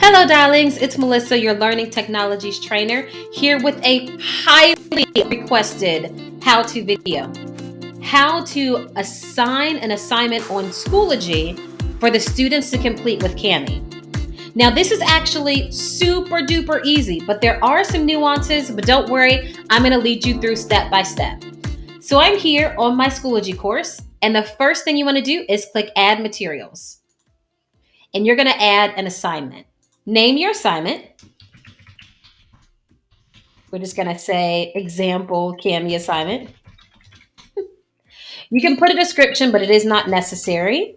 Hello, darlings. It's Melissa, your Learning Technologies trainer, here with a highly requested how-to video. How to assign an assignment on Schoology for the students to complete with Kami. Now, this is actually super duper easy, but there are some nuances, but don't worry, I'm going to lead you through step by step. So I'm here on my Schoology course, and the first thing you want to do is click Add Materials. And you're going to add an assignment. Name your assignment. We're just going to say example Kami assignment. You can put a description, but it is not necessary.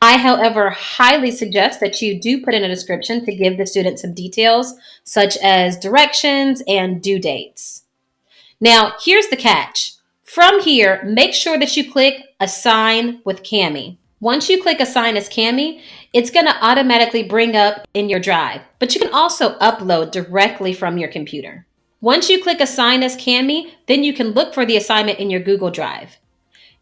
I, however, highly suggest that you do put in a description to give the student some details, such as directions and due dates. Now, here's the catch. From here, make sure that you click Assign with Kami. Once you click Assign as Kami, it's going to automatically bring up in your drive, but you can also upload directly from your computer. Once you click Assign as Kami, then you can look for the assignment in your Google Drive.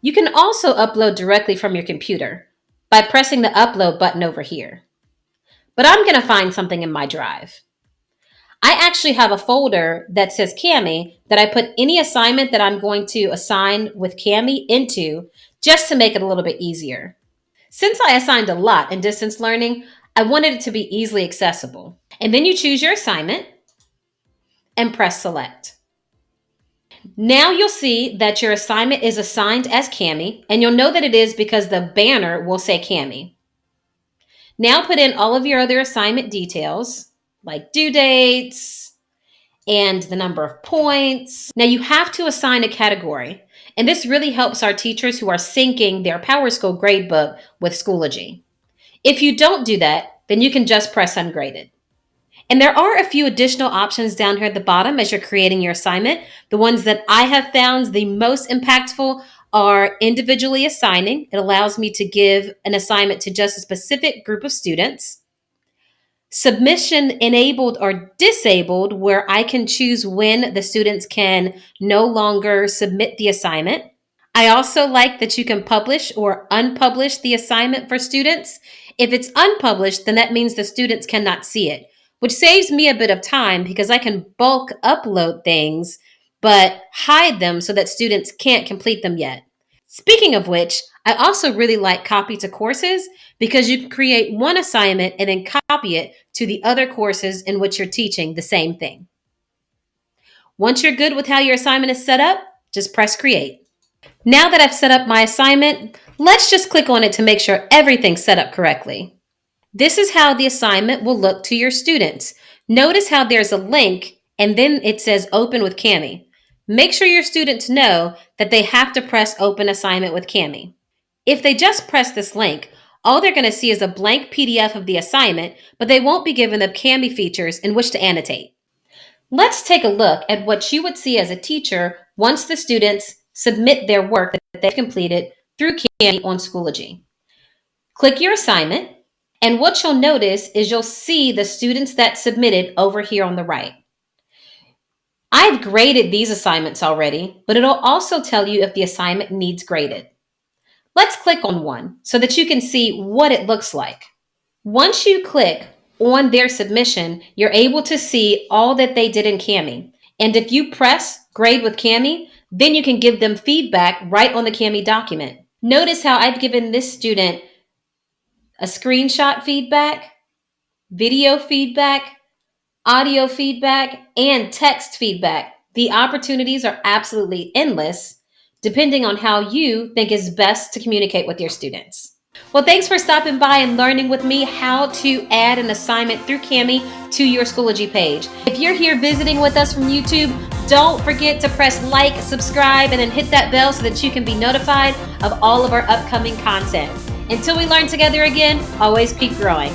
You can also upload directly from your computer by pressing the Upload button over here. But I'm going to find something in my drive. I actually have a folder that says Kami that I put any assignment that I'm going to assign with Kami into just to make it a little bit easier. Since I assigned a lot in distance learning, I wanted it to be easily accessible. And then you choose your assignment and press Select. Now you'll see that your assignment is assigned as Kami, and you'll know that it is because the banner will say Kami. Now put in all of your other assignment details, like due dates and the number of points. Now you have to assign a category, and this really helps our teachers who are syncing their PowerSchool gradebook with Schoology. If you don't do that, then you can just press Ungraded. And there are a few additional options down here at the bottom as you're creating your assignment. The ones that I have found the most impactful are individually assigning. It allows me to give an assignment to just a specific group of students. Submission enabled or disabled, where I can choose when the students can no longer submit the assignment. I also like that you can publish or unpublish the assignment for students. If it's unpublished, then that means the students cannot see it, which saves me a bit of time because I can bulk upload things, but hide them so that students can't complete them yet. Speaking of which, I also really like copy to courses because you can create one assignment and then copy it to the other courses in which you're teaching the same thing. Once you're good with how your assignment is set up, just press Create. Now that I've set up my assignment, let's just click on it to make sure everything's set up correctly. This is how the assignment will look to your students. Notice how there's a link and then it says Open with Kami. Make sure your students know that they have to press Open Assignment with Kami. If they just press this link, all they're going to see is a blank PDF of the assignment, but they won't be given the Kami features in which to annotate. Let's take a look at what you would see as a teacher once the students submit their work that they've completed through Kami on Schoology. Click your assignment, and what you'll notice is you'll see the students that submitted over here on the right. I've graded these assignments already, but it'll also tell you if the assignment needs graded. Let's click on one so that you can see what it looks like. Once you click on their submission, you're able to see all that they did in Kami. And if you press Grade with Kami, then you can give them feedback right on the Kami document. Notice how I've given this student a screenshot feedback, video feedback, audio feedback, and text feedback. The opportunities are absolutely endless, depending on how you think is best to communicate with your students. Well, thanks for stopping by and learning with me how to add an assignment through Kami to your Schoology page. If you're here visiting with us from YouTube, don't forget to press like, subscribe, and then hit that bell so that you can be notified of all of our upcoming content. Until we learn together again, always keep growing.